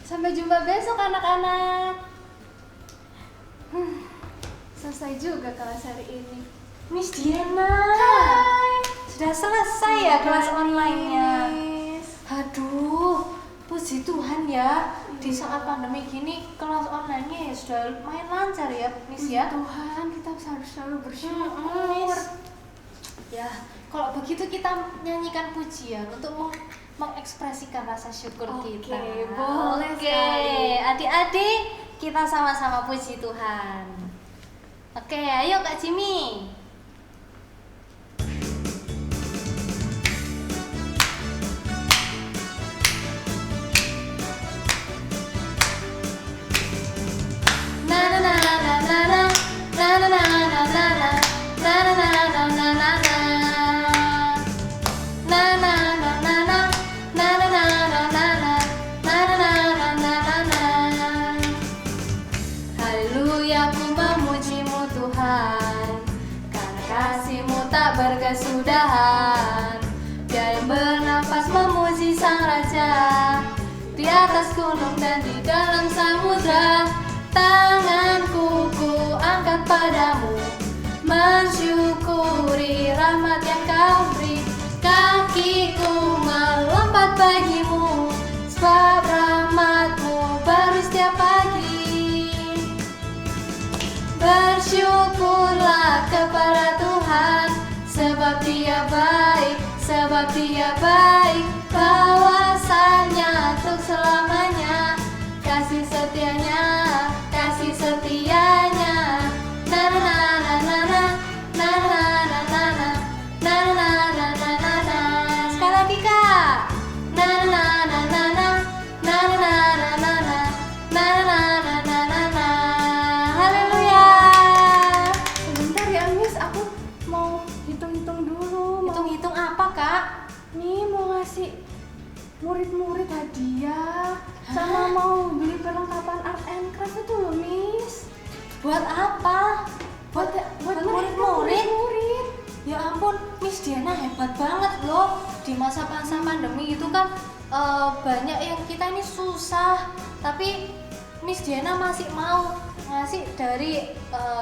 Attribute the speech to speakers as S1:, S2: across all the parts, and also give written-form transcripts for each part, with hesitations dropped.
S1: Sampai jumpa besok anak-anak. Selesai juga kelas hari ini.
S2: Miss Diana.
S1: Hai.
S2: Sudah selesai ya kelas online-nya?
S1: Miss.
S2: Aduh, puji Tuhan ya. Di saat pandemi gini kelas online-nya ya sudah lumayan lancar ya, Miss ya.
S1: Tuhan, kita harus selalu bersyukur.
S2: Miss. Ya, kalau begitu kita nyanyikan pujian untuk mengekspresikan rasa syukur kita.
S1: Boleh
S2: Oke,
S1: sekali.
S2: adik-adik kita sama-sama puji Tuhan. Oke, ayo Kak Jimmy. Na na na na na na na na na na na na na na na na na na na na. Na na na na na na na na na na na na na na. Haleluya, ku memujimu Tuhan, karena kasih-Mu tak berkesudahan. Dia yang bernafas memuji Sang Raja, di atas gunung dan di dalam samudra. Tanganku ku angkat padamu, mensyukuri rahmat yang Kau beri. Kakiku melompat bagimu, sebab rahmat-Mu baru setiap pagi. Bersyukurlah kepada Tuhan, sebab Dia baik, sebab Dia baik. Bahwasanya untuk selamanya, kasih setianya, kasih setianya. Na na na na na na na na na na na na na na na na. Sekali lagi Kak. Na na na na na na na na na na na na na na na na na. Haleluya.
S1: Sebentar ya, Miss, aku mau hitung-hitung dulu.
S2: Hitung-hitung apa Kak?
S1: Nih mau ngasih murid-murid hadiah, sama mau beli perlengkapan art and craft itu loh, Miss.
S2: Buat apa? Buat murid-murid?
S1: Murid.
S2: Ya ampun, Miss Diana hebat banget loh. Di masa-masa pandemi itu kan banyak yang kita ini susah, tapi Miss Diana masih mau ngasih dari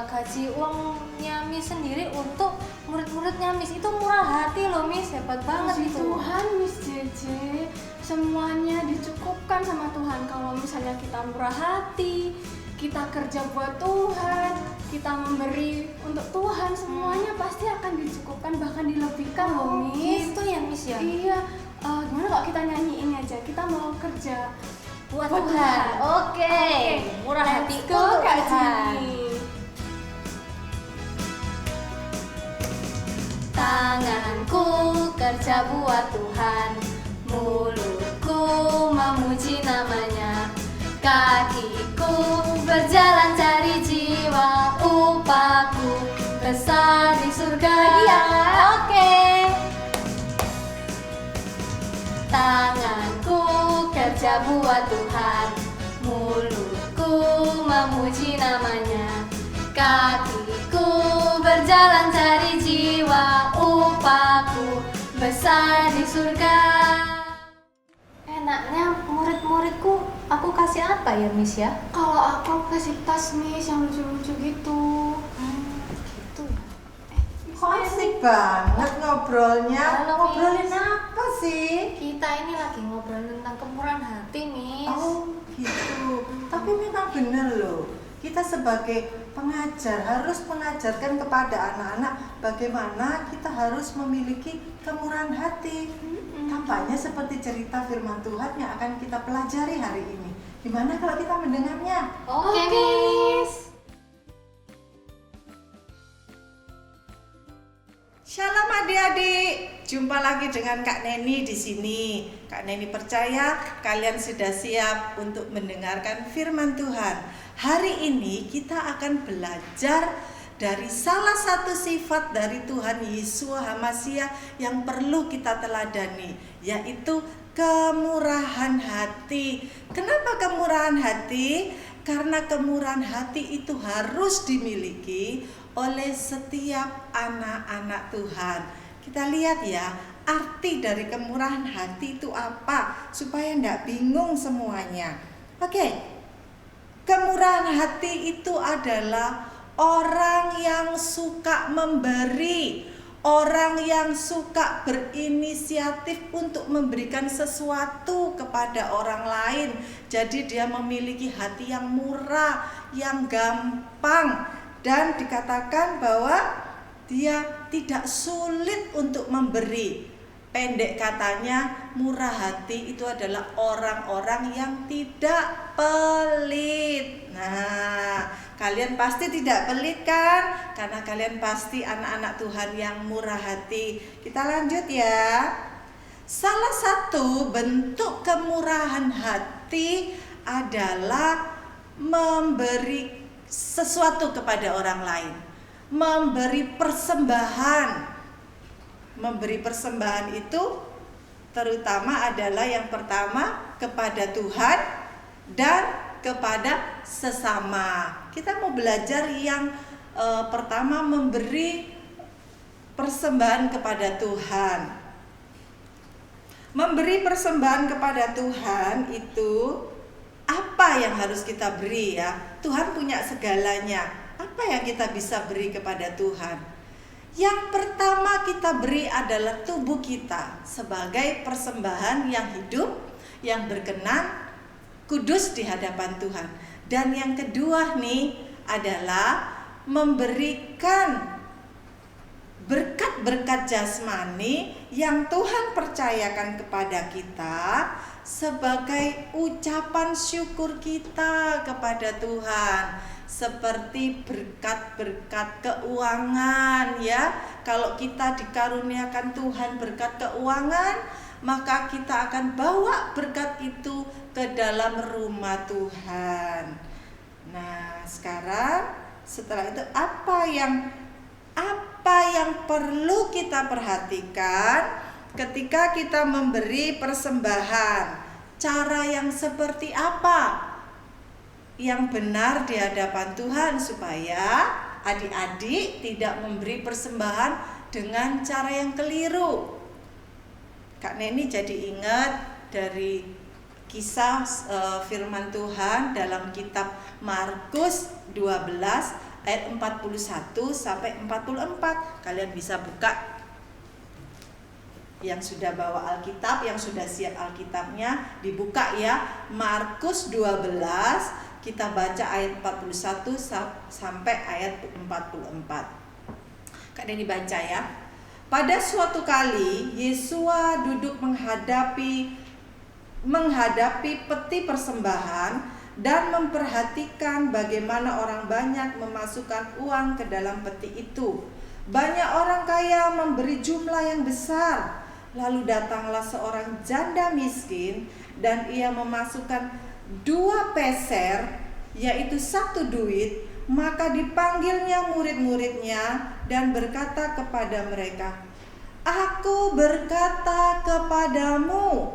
S2: gaji uangnya Miss sendiri untuk murid-muridnya Miss. Itu murah hati loh Miss, hebat banget
S1: Puji
S2: itu.
S1: Tuhan, Miss JJ, semuanya dicukupkan sama Tuhan. Kalau misalnya kita murah hati, kita kerja buat Tuhan, kita memberi untuk Tuhan, semuanya pasti akan dicukupkan, bahkan dilebihkan loh, Miss.
S2: Gitu ya Miss ya?
S1: Iya, gimana kalau kita nyanyiin aja, kita mau kerja
S2: Buat
S1: buat
S2: Tuhan. Oke. Murah
S1: Let's
S2: hati
S1: go,
S2: untuk
S1: Kak
S2: Tuhan.
S1: Jimmy.
S2: Tanganku kerja buat Tuhan, mulutku memuji namanya. Kakiku berjalan cari jiwa, upahku besar di surga. Ya, oke. Tanganku kerja buat Tuhan, mulutku memuji namanya. Kakiku berjalan cari jiwa, upahku besar di surga. Enaknya murid-muridku aku kasih apa ya Miss ya?
S1: Kalau aku kasih tas, Miss, yang lucu-lucu gitu.
S2: Gitu ya.
S3: Kok asik banget ngobrolnya.
S2: Halo,
S3: Ngobrolin
S2: Miss.
S3: apa sih?
S2: Kita ini lagi ngobrol tentang kemurahan hati Miss.
S3: Oh gitu. Tapi memang bener loh. Kita sebagai pengajar harus mengajarkan kepada anak-anak bagaimana kita harus memiliki kemurahan hati. Tampaknya seperti cerita firman Tuhan yang akan kita pelajari hari ini. Gimana kalau kita mendengarnya?
S2: Oke Miss.
S3: Shalom adik-adik, jumpa lagi dengan Kak Neni di sini. Kak Neni percaya kalian sudah siap untuk mendengarkan firman Tuhan. Hari ini kita akan belajar dari salah satu sifat dari Tuhan Yesus HaMasiah yang perlu kita teladani, yaitu kemurahan hati. Kenapa kemurahan hati? Karena kemurahan hati itu harus dimiliki oleh setiap anak-anak Tuhan. Kita lihat ya, arti dari kemurahan hati itu apa, supaya tidak bingung semuanya. Oke, kemurahan hati itu adalah orang yang suka memberi, orang yang suka berinisiatif untuk memberikan sesuatu kepada orang lain. Jadi dia memiliki hati yang murah, yang gampang, dan dikatakan bahwa dia tidak sulit untuk memberi. Pendek katanya, murah hati itu adalah orang-orang yang tidak pelit. Nah, kalian pasti tidak pelit kan? Karena kalian pasti anak-anak Tuhan yang murah hati. Kita lanjut ya. Salah satu bentuk kemurahan hati adalah memberi sesuatu kepada orang lain, memberi persembahan. Memberi persembahan itu terutama adalah yang pertama kepada Tuhan dan kepada sesama. Kita mau belajar yang pertama, memberi persembahan kepada Tuhan. Memberi persembahan kepada Tuhan itu apa yang harus kita beri ya? Tuhan punya segalanya. Apa yang kita bisa beri kepada Tuhan? Yang pertama kita beri adalah tubuh kita sebagai persembahan yang hidup, yang berkenan, kudus di hadapan Tuhan. Dan yang kedua nih adalah memberikan berkat-berkat jasmani yang Tuhan percayakan kepada kita sebagai ucapan syukur kita kepada Tuhan, seperti berkat-berkat keuangan ya. Kalau kita dikaruniakan Tuhan berkat keuangan, maka kita akan bawa berkat itu ke dalam rumah Tuhan. Nah, sekarang setelah itu apa yang perlu kita perhatikan ketika kita memberi persembahan? Cara yang seperti apa yang benar di hadapan Tuhan supaya adik-adik tidak memberi persembahan dengan cara yang keliru? Kak Neni jadi ingat dari kisah firman Tuhan dalam kitab Markus 12 ayat 41 sampai 44. Kalian bisa buka, yang sudah bawa Alkitab, yang sudah siap Alkitabnya dibuka ya. Markus 12, kita baca ayat 41 sampai ayat 44. Kak Deni baca ya. Pada suatu kali Yesus duduk menghadapi peti persembahan dan memperhatikan bagaimana orang banyak memasukkan uang ke dalam peti itu. Banyak orang kaya memberi jumlah yang besar. Lalu datanglah seorang janda miskin dan ia memasukkan 2 peser, yaitu 1 duit. Maka dipanggilnya murid-muridnya dan berkata kepada mereka, "Aku berkata kepadamu,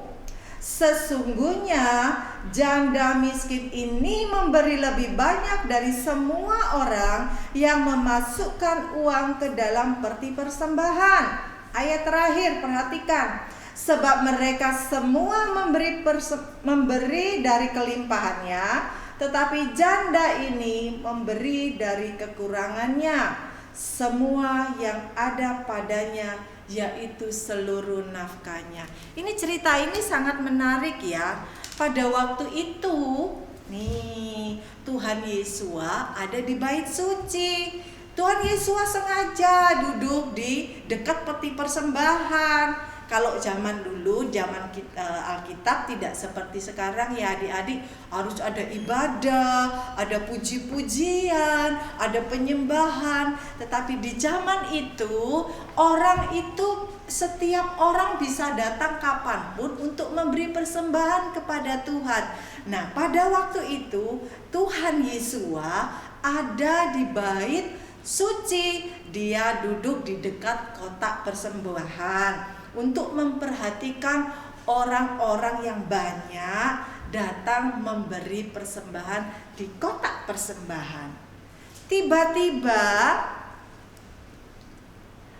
S3: sesungguhnya janda miskin ini memberi lebih banyak dari semua orang yang memasukkan uang ke dalam peti persembahan." Ayat terakhir, perhatikan. Sebab mereka semua memberi dari kelimpahannya, tetapi janda ini memberi dari kekurangannya, semua yang ada padanya, yaitu seluruh nafkahnya. Ini cerita ini sangat menarik ya. Pada waktu itu nih, Tuhan Yesus ada di bait suci. Tuhan Yesus sengaja duduk di dekat peti persembahan. kalau zaman dulu, zaman Alkitab tidak seperti sekarang ya adik-adik, harus ada ibadah, ada puji-pujian, ada penyembahan. Tetapi di zaman itu, setiap orang bisa datang kapanpun untuk memberi persembahan kepada Tuhan. Nah, pada waktu itu Tuhan Yesus ada di bait suci. Dia duduk di dekat kotak persembahan untuk memperhatikan orang-orang yang banyak datang memberi persembahan di kotak persembahan. Tiba-tiba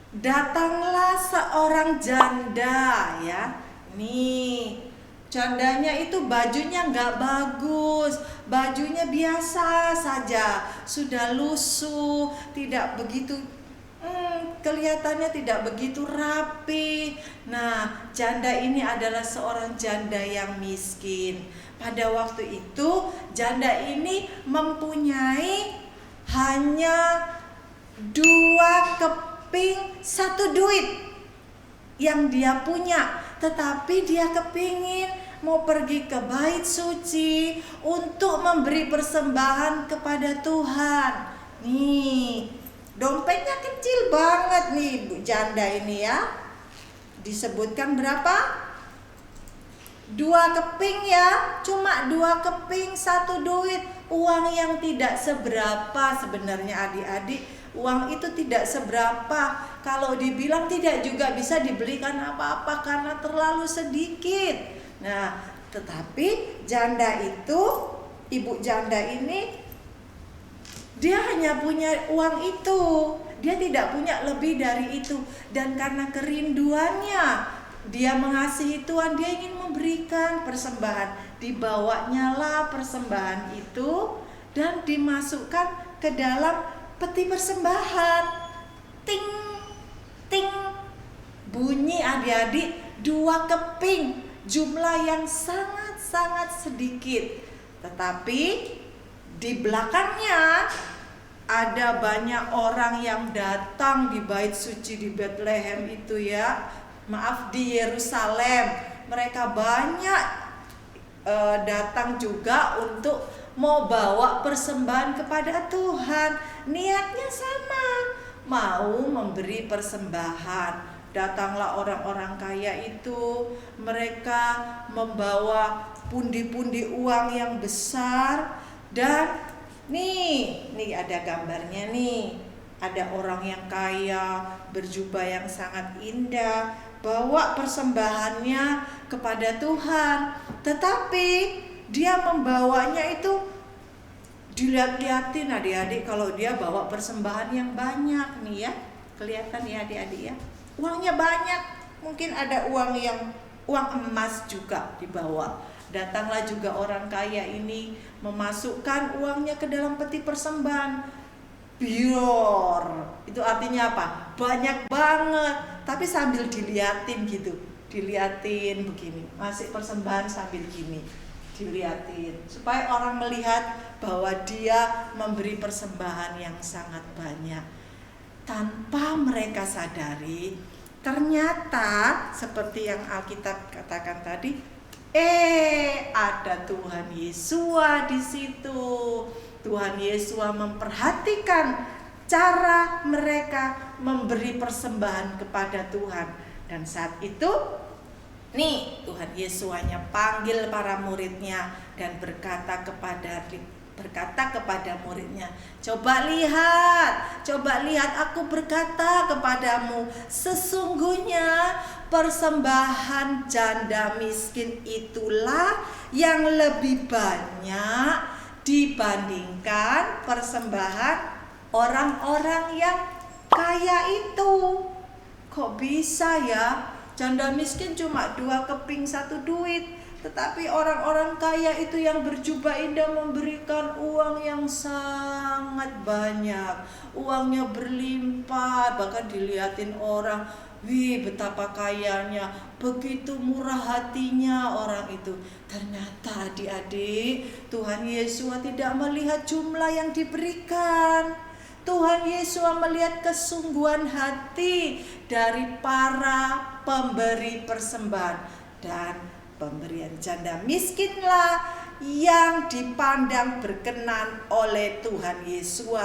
S3: datanglah seorang janda ya. Nih, jandanya itu bajunya nggak bagus, bajunya biasa saja, sudah lusuh, tidak begitu kelihatannya tidak begitu rapi. Nah, janda ini adalah seorang janda yang miskin. Pada waktu itu, janda ini mempunyai hanya 2 keping 1 duit yang dia punya. Tetapi dia kepingin mau pergi ke bait suci untuk memberi persembahan kepada Tuhan. Nih, dompetnya kecil banget nih Bu janda ini ya. Disebutkan berapa? 2 keping ya, cuma 2 keping 1 duit. Uang yang tidak seberapa sebenarnya adik-adik. Uang itu tidak seberapa. Kalau dibilang tidak juga bisa dibelikan apa-apa karena terlalu sedikit. Nah, tetapi janda itu, ibu janda ini, dia hanya punya uang itu. Dia tidak punya lebih dari itu. Dan karena kerinduannya, dia mengasihi Tuhan, dia ingin memberikan persembahan. Dibawanya lah persembahan itu dan dimasukkan ke dalam peti persembahan. Ting, ting, bunyi adik-adik 2 keping. Jumlah yang sangat-sangat sedikit. Tetapi di belakangnya ada banyak orang yang datang di bait suci di Bethlehem itu ya. Maaf, di Yerusalem. Mereka banyak datang juga untuk mau bawa persembahan kepada Tuhan. Niatnya sama, mau memberi persembahan. Datanglah orang-orang kaya itu, mereka membawa pundi-pundi uang yang besar. Dan nih ada gambarnya nih. Ada orang yang kaya berjubah yang sangat indah, bawa persembahannya kepada Tuhan. Tetapi dia membawanya itu dilihat-lihatin adik-adik, kalau dia bawa persembahan yang banyak nih ya. Kelihatan ya adik-adik ya. Uangnya banyak, mungkin ada uang emas juga dibawa. Datanglah juga orang kaya ini memasukkan uangnya ke dalam peti persembahan. Bior, itu artinya apa? Banyak banget, tapi sambil diliatin gitu. Diliatin begini, masih persembahan sambil gini. Diliatin, supaya orang melihat bahwa dia memberi persembahan yang sangat banyak. Tanpa mereka sadari, ternyata seperti yang Alkitab katakan tadi, ada Tuhan Yesus di situ. Tuhan Yesus memperhatikan cara mereka memberi persembahan kepada Tuhan. Dan saat itu, nih Tuhan Yesus hanya panggil para muridnya dan berkata kepada muridnya, coba lihat, aku berkata kepadamu, sesungguhnya persembahan janda miskin itulah yang lebih banyak dibandingkan persembahan orang-orang yang kaya itu. Kok bisa ya? Janda miskin cuma 2 keping 1 duit, tetapi orang-orang kaya itu yang berjubah indah memberikan uang yang sangat banyak. Uangnya berlimpah, bahkan dilihatin orang, wih betapa kayanya, begitu murah hatinya orang itu. Ternyata adik-adik, Tuhan Yesus tidak melihat jumlah yang diberikan. Tuhan Yesus melihat kesungguhan hati dari para pemberi persembahan, dan pemberian janda miskinlah yang dipandang berkenan oleh Tuhan Yesus.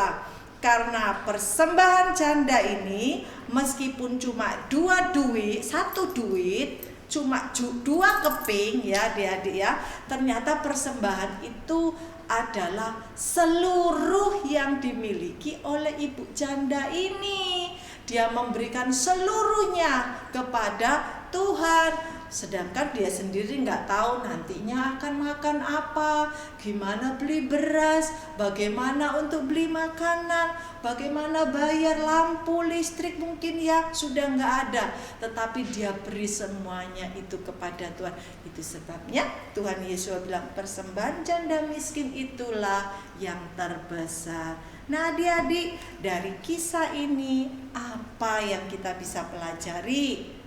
S3: Karena persembahan janda ini meskipun cuma 2 duit, 1 duit, cuma 2 keping ya adik-adik ya, ternyata persembahan itu adalah seluruh yang dimiliki oleh ibu janda ini. Dia memberikan seluruhnya kepada Tuhan. Sedangkan dia sendiri nggak tahu nantinya akan makan apa, gimana beli beras, bagaimana untuk beli makanan, bagaimana bayar lampu, listrik mungkin ya sudah nggak ada. Tetapi dia beri semuanya itu kepada Tuhan. Itu sebabnya Tuhan Yesus bilang persembahan janda miskin itulah yang terbesar. Nah adik-adik, dari kisah ini apa yang kita bisa pelajari?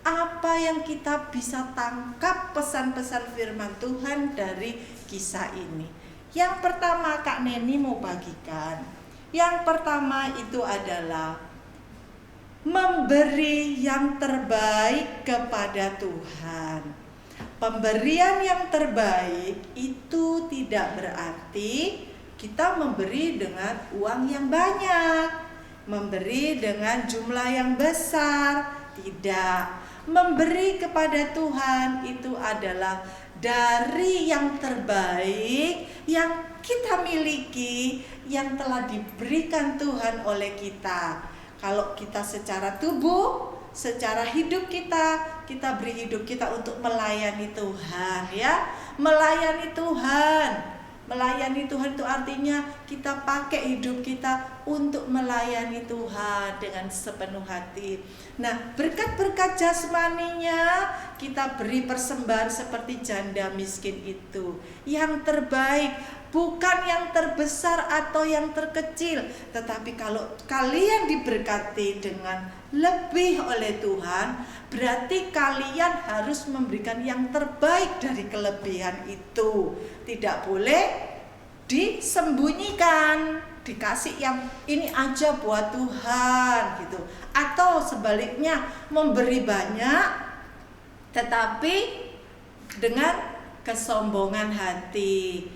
S3: Apa yang kita bisa tangkap pesan-pesan firman Tuhan dari kisah ini? Yang pertama Kak Neni mau bagikan. Yang pertama itu adalah memberi yang terbaik kepada Tuhan. Pemberian yang terbaik itu tidak berarti kita memberi dengan uang yang banyak, memberi dengan jumlah yang besar, tidak. Memberi kepada Tuhan itu adalah dari yang terbaik yang kita miliki, yang telah diberikan Tuhan oleh kita. Kalau kita secara tubuh, secara hidup kita beri hidup kita untuk melayani Tuhan ya. Melayani Tuhan. Melayani Tuhan itu artinya kita pakai hidup kita untuk melayani Tuhan dengan sepenuh hati. Nah, berkat-berkat jasmaninya kita beri persembahan seperti janda miskin itu. Yang terbaik, bukan yang terbesar atau yang terkecil. Tetapi kalau kalian diberkati dengan lebih oleh Tuhan, berarti kalian harus memberikan yang terbaik dari kelebihan itu. Tidak boleh disembunyikan, dikasih yang ini aja buat Tuhan gitu. Atau sebaliknya memberi banyak tetapi dengan kesombongan hati.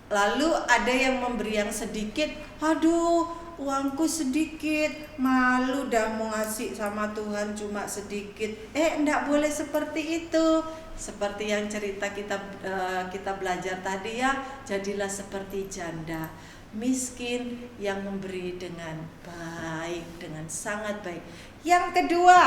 S3: Lalu ada yang memberi yang sedikit, aduh uangku sedikit, malu dah mau ngasih sama Tuhan cuma sedikit. Enggak boleh seperti itu. Seperti yang cerita kita belajar tadi ya, jadilah seperti janda miskin yang memberi dengan baik, dengan sangat baik. Yang kedua,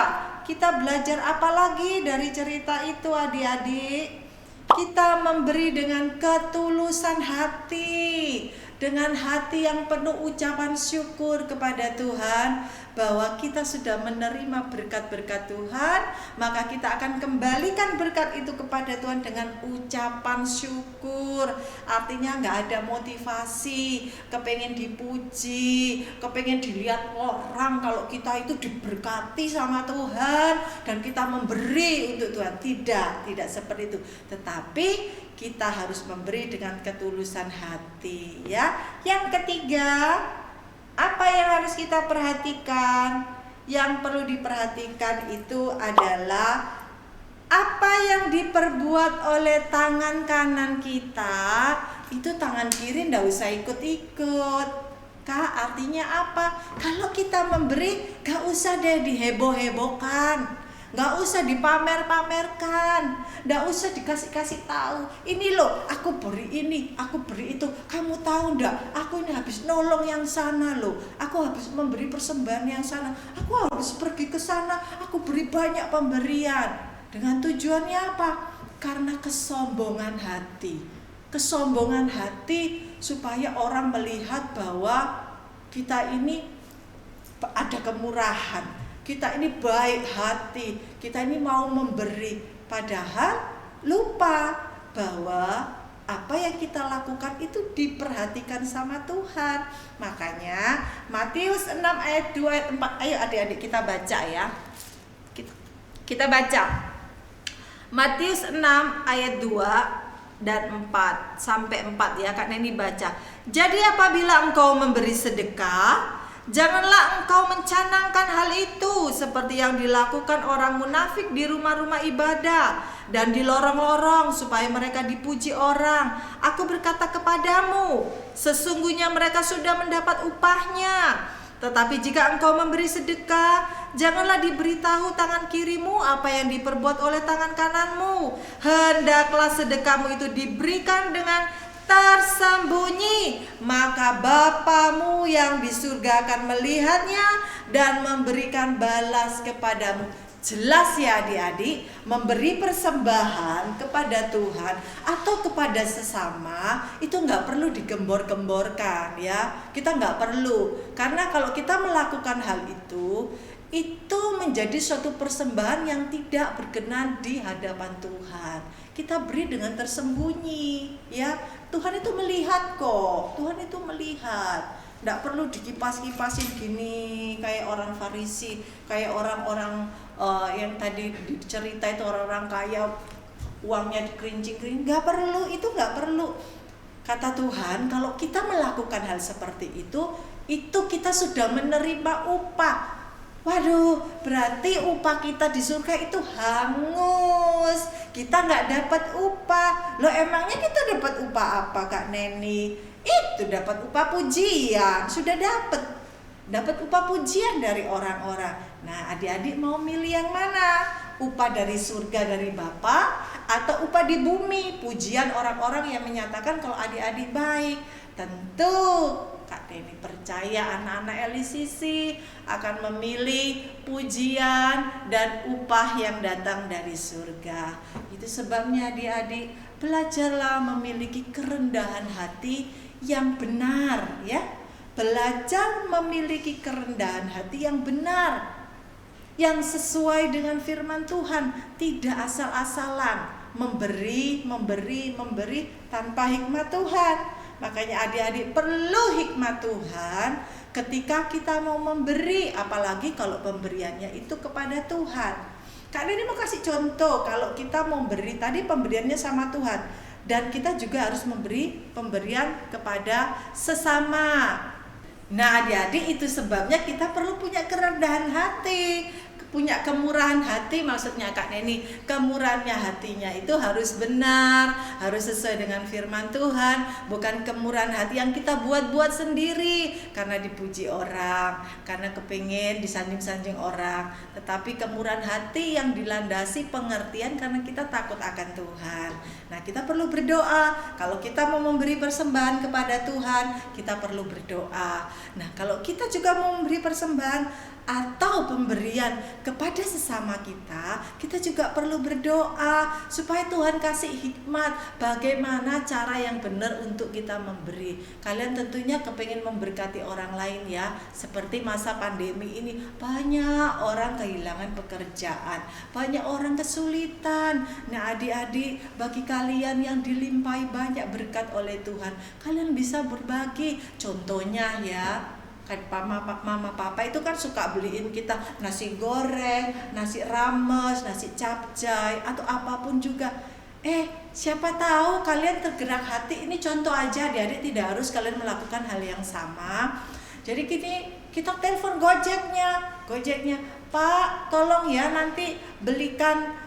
S3: kita belajar apa lagi dari cerita itu adik-adik? Kita memberi dengan ketulusan hati, dengan hati yang penuh ucapan syukur kepada Tuhan bahwa kita sudah menerima berkat-berkat Tuhan, maka kita akan kembalikan berkat itu kepada Tuhan dengan ucapan syukur. Artinya nggak ada motivasi, kepengen dipuji, kepengen dilihat orang kalau kita itu diberkati sama Tuhan dan kita memberi untuk Tuhan. Tidak seperti itu. Tetapi kita harus memberi dengan ketulusan hati ya. Yang ketiga, apa yang harus kita perhatikan? Yang perlu diperhatikan itu adalah apa yang diperbuat oleh tangan kanan kita, itu tangan kiri nggak usah ikut-ikut. Kak, artinya apa? Kalau kita memberi, gak usah deh diheboh-hebohkan, gak usah dipamer-pamerkan, gak usah dikasih-kasih tahu. Ini loh, aku beri ini, aku beri itu. Kamu tahu ndak? Aku ini habis nolong yang sana loh. Aku habis memberi persembahan yang sana. Aku harus pergi ke sana. Aku beri banyak pemberian. Dengan tujuannya apa? Karena kesombongan hati. Kesombongan hati supaya orang melihat bahwa kita ini ada kemurahan. Kita ini baik hati, kita ini mau memberi, padahal lupa bahwa apa yang kita lakukan itu diperhatikan sama Tuhan. Makanya Matius 6 ayat 2 ayat 4, ayo adik-adik kita baca ya. Kita baca Matius 6 ayat 2
S4: dan 4 sampai 4 ya, Kak Neni baca. Jadi apabila engkau memberi sedekah, janganlah engkau mencanangkan hal itu seperti yang dilakukan orang munafik di rumah-rumah ibadah dan di lorong-lorong supaya mereka dipuji orang. Aku berkata kepadamu, sesungguhnya mereka sudah mendapat upahnya. Tetapi jika engkau memberi sedekah, janganlah diberitahu tangan kirimu apa yang diperbuat oleh tangan kananmu. Hendaklah sedekahmu itu diberikan dengan tersembunyi, maka Bapamu yang di surga akan melihatnya dan memberikan balas kepadamu. Jelas ya adik-adik, memberi persembahan kepada Tuhan atau kepada sesama itu nggak perlu digembor-gemborkan ya. Kita nggak perlu, karena kalau kita melakukan hal itu menjadi suatu persembahan yang tidak berkenan di hadapan Tuhan. Kita beri dengan tersembunyi ya. Tuhan itu melihat kok, Tuhan itu melihat. Nggak perlu dikipas-kipasin gini kayak orang Farisi, kayak orang-orang yang tadi cerita itu, orang-orang kaya uangnya dikerincing-kerincing. Nggak perlu, itu nggak perlu. Kata Tuhan, kalau kita melakukan hal seperti itu kita sudah menerima upah. Waduh, berarti upah kita di surga itu hangus. Kita nggak dapat upah. Loh, emangnya kita dapat upah apa, Kak Neni? Itu dapat upah pujian. Sudah dapat upah pujian dari orang-orang. Nah, adik-adik mau milih yang mana? Upah dari surga dari Bapa atau upah di bumi? Pujian orang-orang yang menyatakan kalau adik-adik baik. Tentu Kak Neni percaya anak-anak LCC akan memilih pujian dan upah yang datang dari surga. Itu sebabnya adik-adik, belajarlah memiliki kerendahan hati yang benar ya. Belajar memiliki kerendahan hati yang benar, yang sesuai dengan firman Tuhan, tidak asal-asalan memberi tanpa hikmat Tuhan. Makanya adik-adik perlu hikmat Tuhan ketika kita mau memberi, apalagi kalau pemberiannya itu kepada Tuhan. Kak Neni mau kasih contoh, kalau kita mau beri, tadi pemberiannya sama Tuhan, dan kita juga harus memberi pemberian kepada sesama. Nah adik-adik, itu sebabnya kita perlu punya kerendahan hati, punya kemurahan hati. Maksudnya Kak Neni, kemurahannya hatinya itu harus benar, harus sesuai dengan firman Tuhan. Bukan kemurahan hati yang kita buat-buat sendiri karena dipuji orang, karena kepingin disanjung-sanjung orang. Tetapi kemurahan hati yang dilandasi pengertian karena kita takut akan Tuhan. Nah kita perlu berdoa. Kalau kita mau memberi persembahan kepada Tuhan, kita perlu berdoa. Nah kalau kita juga mau memberi persembahan atau pemberian kepada sesama kita juga perlu berdoa supaya Tuhan kasih hikmat bagaimana cara yang benar untuk kita memberi. Kalian tentunya kepingin memberkati orang lain ya. Seperti masa pandemi ini, banyak orang kehilangan pekerjaan, banyak orang kesulitan. Nah adik-adik, bagi kalian yang dilimpahi banyak berkat oleh Tuhan, kalian bisa berbagi. Contohnya ya, kan mama papa itu kan suka beliin kita nasi goreng, nasi rames, nasi capcay atau apapun juga. Siapa tahu kalian tergerak hati. Ini contoh aja, adik-adik, tidak harus kalian melakukan hal yang sama. Jadi kita telepon Gojeknya, Pak tolong ya nanti belikan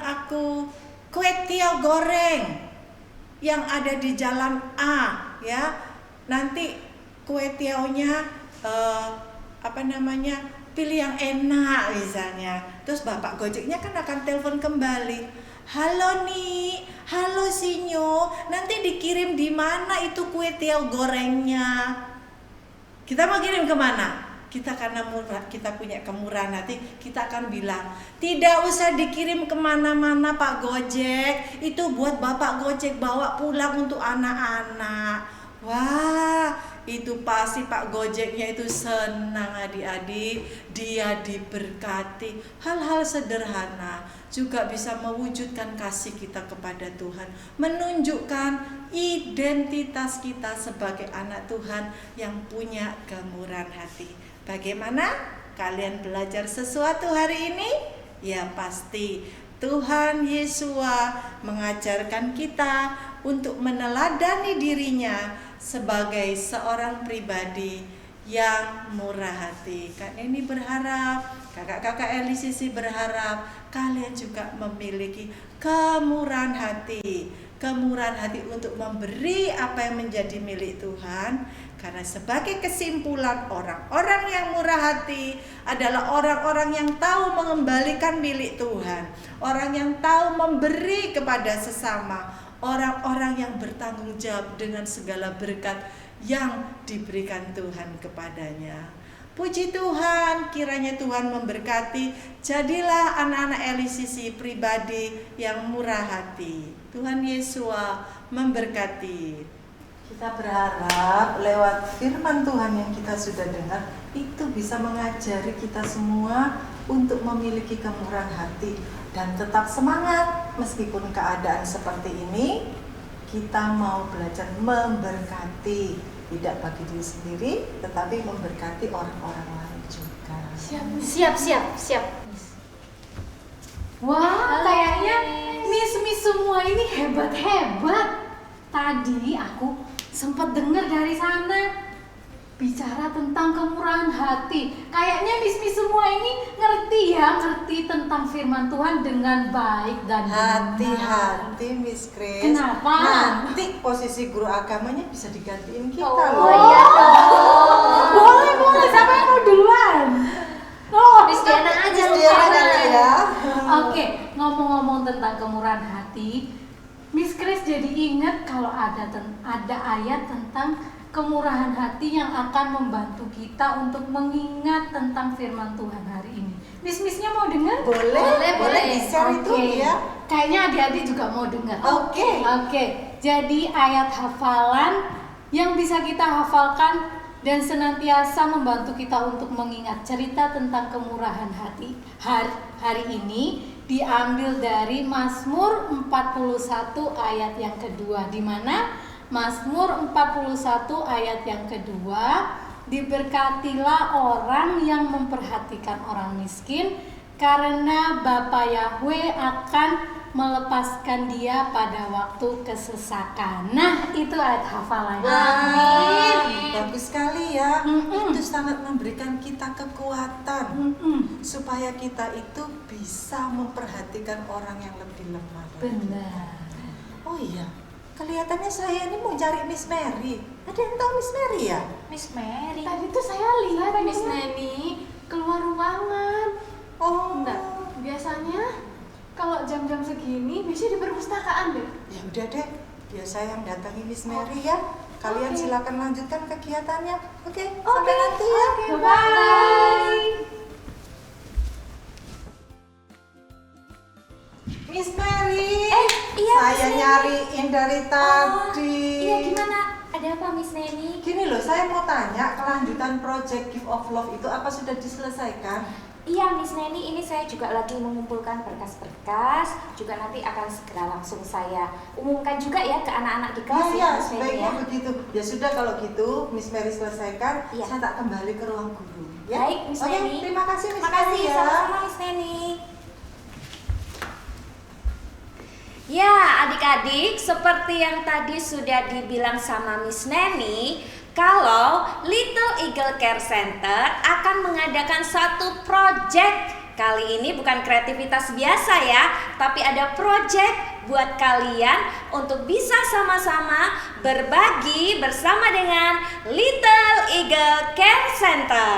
S4: aku kue tiaw goreng yang ada di jalan A ya. Nanti kue tiaunya pilih yang enak misalnya. Terus bapak Gojeknya kan akan telepon kembali, halo nih, halo Sinyo, nanti dikirim di mana itu kue tiaw gorengnya? Kita mau kirim kemana? Kita karena murah, kita punya kemurahan hati, kita akan bilang tidak usah dikirim kemana-mana Pak Gojek, itu buat bapak Gojek bawa pulang untuk anak-anak. Wah, itu pasti Pak Gojeknya itu senang adik-adik, dia diberkati. Hal-hal sederhana juga bisa mewujudkan kasih kita kepada Tuhan, menunjukkan identitas kita sebagai anak Tuhan yang punya kemurahan hati. Bagaimana? Kalian belajar sesuatu hari ini? Ya pasti Tuhan Yesus mengajarkan kita untuk meneladani dirinya sebagai seorang pribadi yang murah hati. Kak Neni berharap, kakak-kakak LCC berharap kalian juga memiliki kemurahan hati. Kemurahan hati untuk memberi apa yang menjadi milik Tuhan. Karena sebagai kesimpulan, orang-orang yang murah hati adalah orang-orang yang tahu mengembalikan milik Tuhan, orang yang tahu memberi kepada sesama, orang-orang yang bertanggung jawab dengan segala berkat yang diberikan Tuhan kepadanya. Puji Tuhan, kiranya Tuhan memberkati. Jadilah anak-anak LCC pribadi yang murah hati. Tuhan Yesus memberkati.
S3: Kita berharap lewat firman Tuhan yang kita sudah dengar itu bisa mengajari kita semua untuk memiliki kemurahan hati dan tetap semangat meskipun keadaan seperti ini. Kita mau belajar memberkati, tidak bagi diri sendiri tetapi memberkati orang-orang lain juga.
S2: Siap.
S1: Wah, kayaknya Miss semua ini hebat-hebat. Tadi aku sempat dengar dari sana bicara tentang kemurahan hati. Kayaknya Miss semua ini ngerti tentang firman Tuhan dengan baik dan benar.
S3: Hati-hati Miss Grace.
S1: Kenapa?
S3: Nanti posisi guru agamanya bisa digantiin kita
S2: Oh
S3: loh.
S2: iya dong.
S1: Boleh. Siapa yang mau duluan? Oh,
S2: Miss Diana aja
S3: Miss Diana nanti ya.
S1: Oke, ngomong-ngomong tentang kemurahan hati, Miss Grace jadi ingat kalau ada ayat tentang kemurahan hati yang akan membantu kita untuk mengingat tentang firman Tuhan hari ini. Miss-missnya mau dengar?
S3: Boleh di-share itu
S1: Oke.
S3: ya.
S1: Kayaknya adik-adik juga mau dengar.
S3: Oke.
S1: Jadi ayat hafalan yang bisa kita hafalkan dan senantiasa membantu kita untuk mengingat cerita tentang kemurahan hati hari ini diambil dari Mazmur 41 ayat yang kedua, di mana Mazmur 41 ayat yang kedua, diberkatilah orang yang memperhatikan orang miskin, karena Bapa Yahweh akan melepaskan dia pada waktu kesesakan. Nah, itu ayat hafalannya.
S3: Wah, bagus sekali ya.
S1: Mm-mm.
S3: Itu sangat memberikan kita kekuatan supaya kita itu bisa memperhatikan orang yang lebih lemah.
S1: Benar.
S3: Oh iya, kelihatannya saya ini mau cari Miss Mary. Ada yang tahu Miss Mary ya?
S2: Miss Mary.
S1: Tadi tuh saya lihat Miss Neni keluar ruangan.
S3: Oh,
S1: Enggak, biasanya kalau jam-jam segini biasanya di perpustakaan deh.
S3: ya udah deh, biar saya yang datangi Miss Mary ya. Kalian
S1: Oke.
S3: silakan lanjutkan kegiatannya. Oke, sampai nanti ya.
S1: Bye.
S3: Miss Mary,
S2: iya, Miss
S3: saya
S2: Mary.
S3: nyariin dari tadi.
S2: Iya, gimana? Ada apa Miss Neni?
S3: Gini loh, saya mau tanya kelanjutan project Gift of Love itu apa sudah diselesaikan?
S2: Iya Miss Neni, ini saya juga lagi mengumpulkan berkas-berkas. Juga nanti akan segera langsung saya umumkan juga ya ke anak-anak di kelas
S3: Iya,
S2: Miss Neni
S3: sebaiknya
S2: ya.
S3: begitu. Ya sudah kalau gitu, Miss Mary selesaikan,
S2: Iya.
S3: saya tak kembali ke ruang guru. Ya?
S2: Baik Miss
S3: Oke,
S2: Neni.
S3: terima kasih Miss
S2: Terima kasih,
S3: Mary ya.
S2: sama-sama Miss Neni. Ya, adik-adik, seperti yang tadi sudah dibilang sama Miss Neni, kalau Little Eagle Care Center akan mengadakan satu project. Kali ini bukan kreativitas biasa ya, tapi ada project buat kalian untuk bisa sama-sama berbagi bersama dengan Little Eagle Care Center.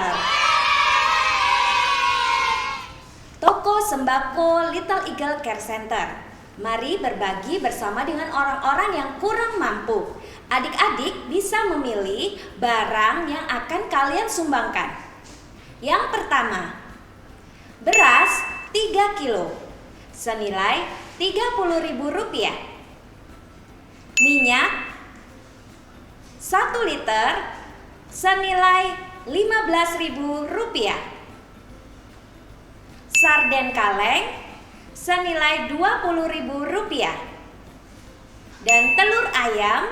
S2: Toko sembako Little Eagle Care Center. Mari berbagi bersama dengan orang-orang yang kurang mampu. Adik-adik bisa memilih barang yang akan kalian sumbangkan. Yang pertama, beras 3 kilo senilai Rp30.000. Minyak 1 liter senilai Rp15.000. Sarden kaleng senilai Rp20.000. Dan telur ayam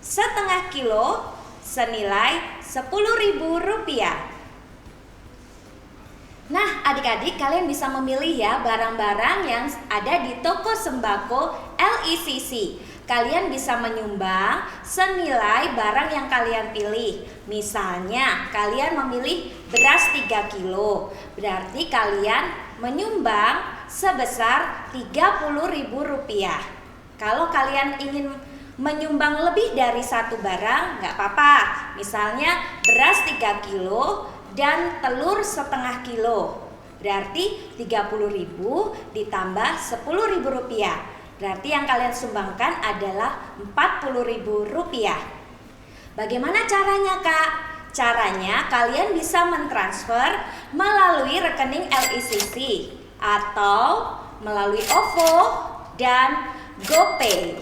S2: setengah kilo senilai Rp10.000. Nah, adik-adik kalian bisa memilih ya barang-barang yang ada di toko sembako LICC. Kalian bisa menyumbang senilai barang yang kalian pilih. Misalnya, kalian memilih beras 3 kilo. Berarti kalian menyumbang sebesar Rp30.000. Kalau kalian ingin menyumbang lebih dari satu barang, nggak apa-apa. Misalnya beras 3 kilo dan telur setengah kilo. Berarti 30.000 ditambah Rp10.000. Berarti yang kalian sumbangkan adalah Rp40.000. Bagaimana caranya, Kak? Caranya kalian bisa mentransfer melalui rekening LICC atau melalui OVO dan GoPay.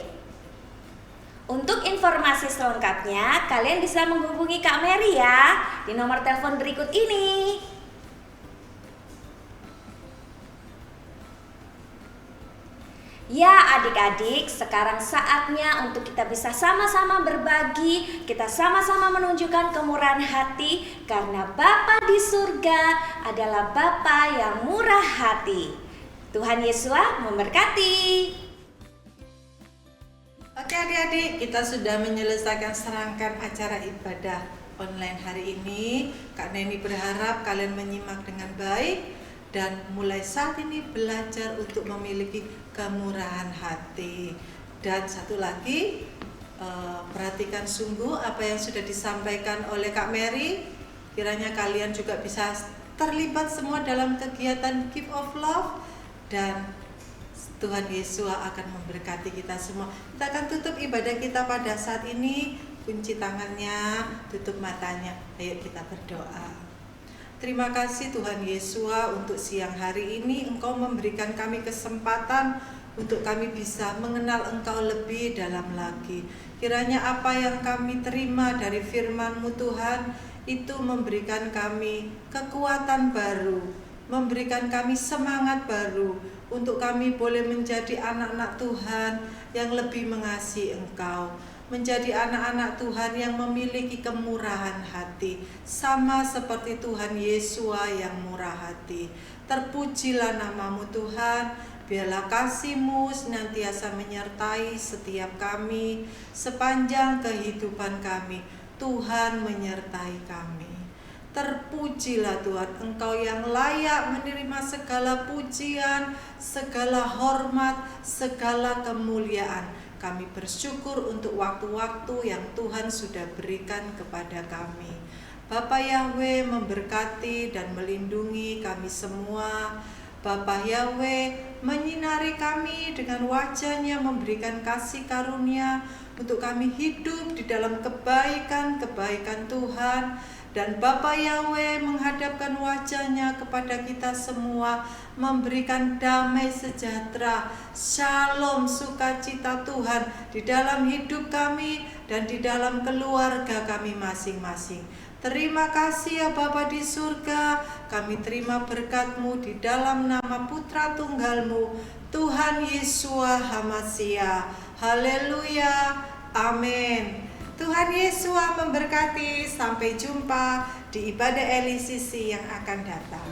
S2: Untuk informasi selengkapnya, kalian bisa menghubungi Kak Mary ya di nomor telepon berikut ini. Ya adik-adik, sekarang saatnya untuk kita bisa sama-sama berbagi, kita sama-sama menunjukkan kemurahan hati, karena Bapa di surga adalah Bapa yang murah hati. Tuhan Yesus memberkati.
S4: Oke adik-adik, kita sudah menyelesaikan serangkaian acara ibadah online hari ini. Kak Neni berharap kalian menyimak dengan baik dan mulai saat ini belajar untuk memiliki kemurahan hati. Dan satu lagi, perhatikan sungguh apa yang sudah disampaikan oleh Kak Mary. Kiranya kalian juga bisa terlibat semua dalam kegiatan Gift of Love, dan Tuhan Yesus akan memberkati kita semua. Kita akan tutup ibadah kita pada saat ini. Kunci tangannya, tutup matanya. Ayo kita berdoa. Terima kasih Tuhan Yesus untuk siang hari ini Engkau memberikan kami kesempatan untuk kami bisa mengenal Engkau lebih dalam lagi. Kiranya apa yang kami terima dari firman-Mu Tuhan itu memberikan kami kekuatan baru, memberikan kami semangat baru untuk kami boleh menjadi anak-anak Tuhan yang lebih mengasihi Engkau, menjadi anak-anak Tuhan yang memiliki kemurahan hati, sama seperti Tuhan Yesus yang murah hati. Terpujilah nama-Mu Tuhan, biarlah kasih-Mu senantiasa menyertai setiap kami sepanjang kehidupan kami. Tuhan menyertai kami. Terpujilah Tuhan, Engkau yang layak menerima segala pujian, segala hormat, segala kemuliaan. Kami bersyukur untuk waktu-waktu yang Tuhan sudah berikan kepada kami. Bapa Yahweh memberkati dan melindungi kami semua. Bapa Yahweh menyinari kami dengan wajah-Nya, memberikan kasih karunia untuk kami hidup di dalam kebaikan-kebaikan Tuhan. Dan Bapa Yahweh menghadapkan wajah-Nya kepada kita semua, memberikan damai sejahtera, shalom, sukacita Tuhan di dalam hidup kami dan di dalam keluarga kami masing-masing. Terima kasih ya Bapa di surga, kami terima berkat-Mu di dalam nama Putra Tunggal-Mu, Tuhan Yesus HaMasiah. Haleluya, amin. Tuhan Yesus memberkati. Sampai jumpa di ibadah LICC yang akan datang.